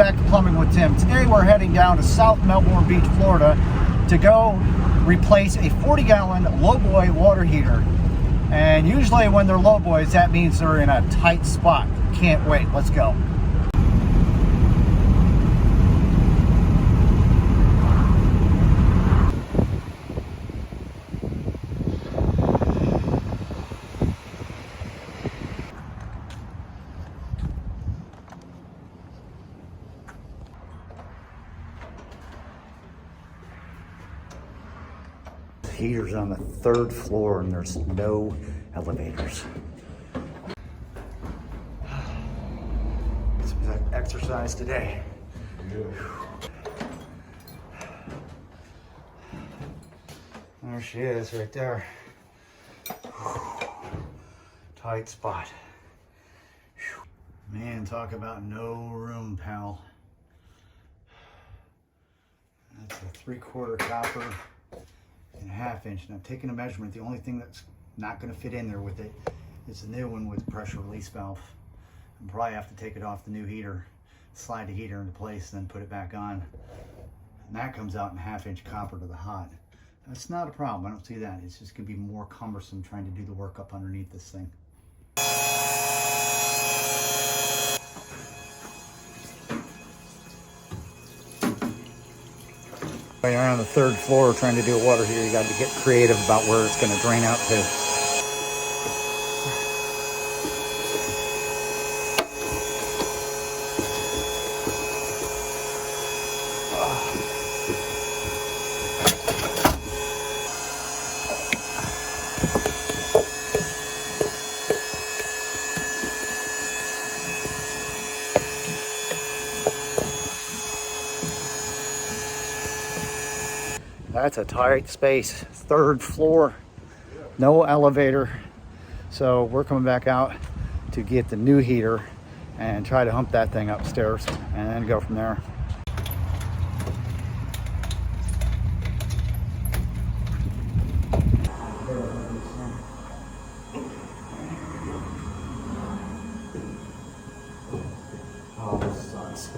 back to Plumbing with Tim. Today we're heading down to South Melbourne Beach, Florida to go replace a 40-gallon Loboy water heater. And usually when they're Loboys, that means they're in a tight spot. Can't wait. Let's go. Heater's on the 3rd floor and there's no elevators. Some exercise today. There she is right there. Tight spot. Man, talk about no room, pal. That's a 3/4 copper and a 1/2 inch. And I'm taking a measurement. The only thing that's not going to fit in there with it is the new one with pressure release valve. I'll probably have to take it off the new heater, slide the heater into place, and then put it back on. And that comes out in 1/2 inch copper to the hot. That's not a problem. I don't see that. It's just going to be more cumbersome trying to do the work up underneath this thing. When you're on the 3rd floor trying to do a water heater, you got to get creative about where it's going to drain out to. That's a tight space, 3rd floor, no elevator. So we're coming back out to get the new heater and try to hump that thing upstairs and then go from there. Oh, this sucks.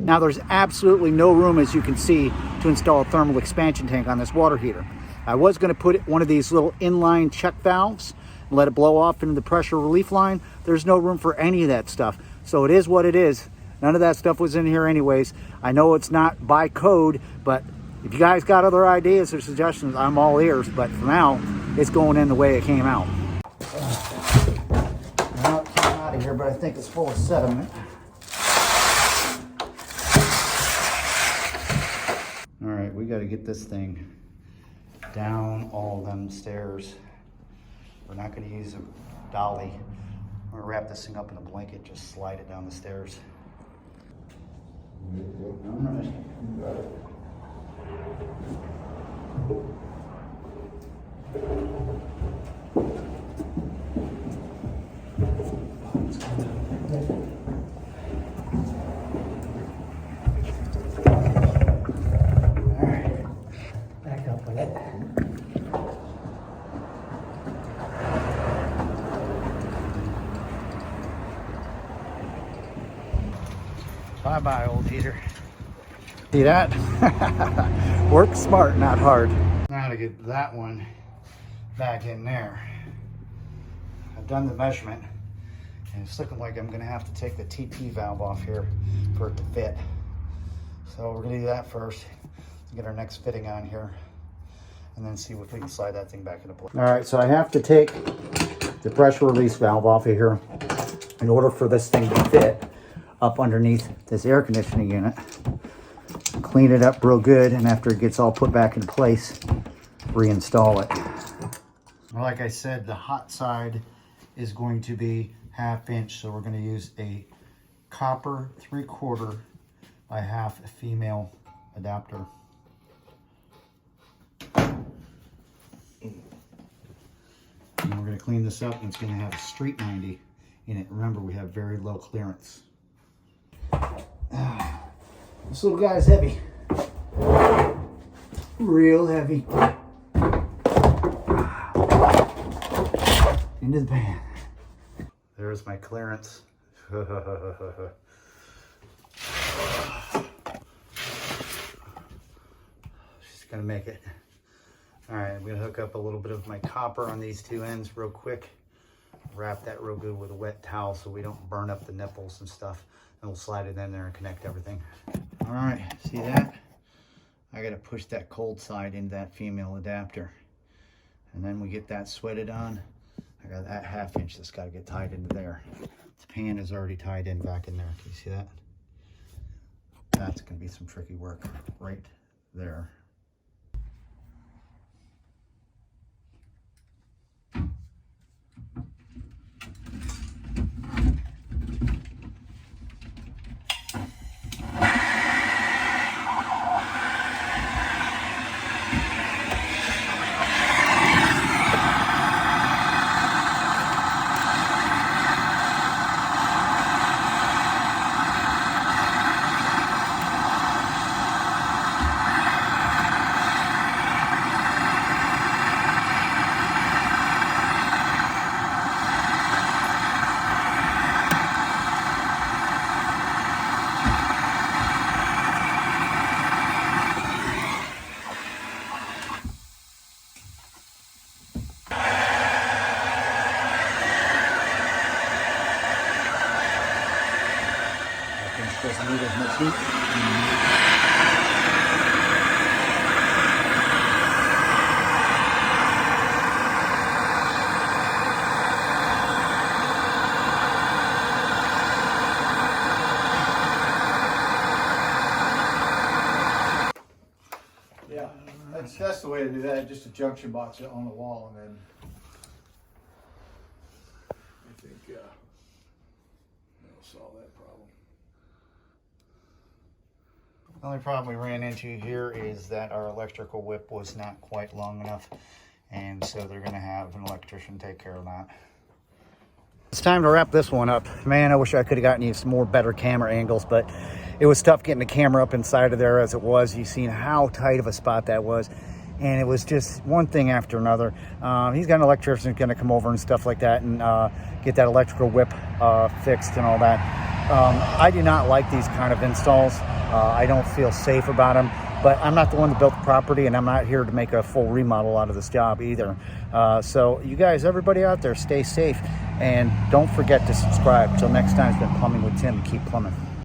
Now there's absolutely no room, as you can see, to install a thermal expansion tank on this water heater. I was going to put one of these little inline check valves and let it blow off into the pressure relief line. There's no room for any of that stuff. So it is what it is. None of that stuff was in here anyways. I know it's not by code, but if you guys got other ideas or suggestions, I'm all ears. But for now, it's going in the way it came out. Now it came out of here, but I think it's full of sediment. All right, we got to get this thing down all them stairs. We're not going to use a dolly. I'm going to wrap this thing up in a blanket, just slide it down the stairs. All right. Back up with it. Bye-bye, old heater. See that? Work smart, not hard. Now to get that one back in there. I've done the measurement, and it's looking like I'm going to have to take the TP valve off here for it to fit. So we're going to do that first. get our next fitting on here, and then see if we can slide that thing back into place. All right, so I have to take the pressure release valve off of here in order for this thing to fit up underneath this air conditioning unit. Clean it up real good, and after it gets all put back in place, reinstall it. Well, like I said, the hot side is going to be 1/2 inch, so we're going to use a copper 3/4 by 1/2 female adapter. And we're going to clean this up, and it's going to have a street 90 in it. Remember, we have very low clearance. This little guy's heavy. Real heavy. Into the pan. There's my clearance. She's gonna make it. All right, I'm gonna hook up a little bit of my copper on these two ends real quick. Wrap that real good with a wet towel so we don't burn up the nipples and stuff. And we'll slide it in there and connect everything. All right, see that? I gotta push that cold side into that female adapter. And then we get that sweated on. I got that 1/2 inch that's gotta get tied into there. The pan is already tied in back in there. Can you see that? That's gonna be some tricky work right there. Doesn't need as much heat. Yeah, that's the way to do that. Just a junction box it on the wall, and then I think that'll solve that problem. The only problem we ran into here is that our electrical whip was not quite long enough, and so they're going to have an electrician take care of that. It's time to wrap this one up. Man, I wish I could have gotten you some more better camera angles, but it was tough getting the camera up inside of there as it was. You've seen how tight of a spot that was, and it was just one thing after another. He's got an electrician who's going to come over and stuff like that and get that electrical whip fixed and all that. I do not like these kind of installs. I don't feel safe about them, but I'm not the one that built the property, and I'm not here to make a full remodel out of this job either. So you guys, everybody out there, stay safe, and don't forget to subscribe. Till next time, it's been Plumbing with Tim. Keep plumbing.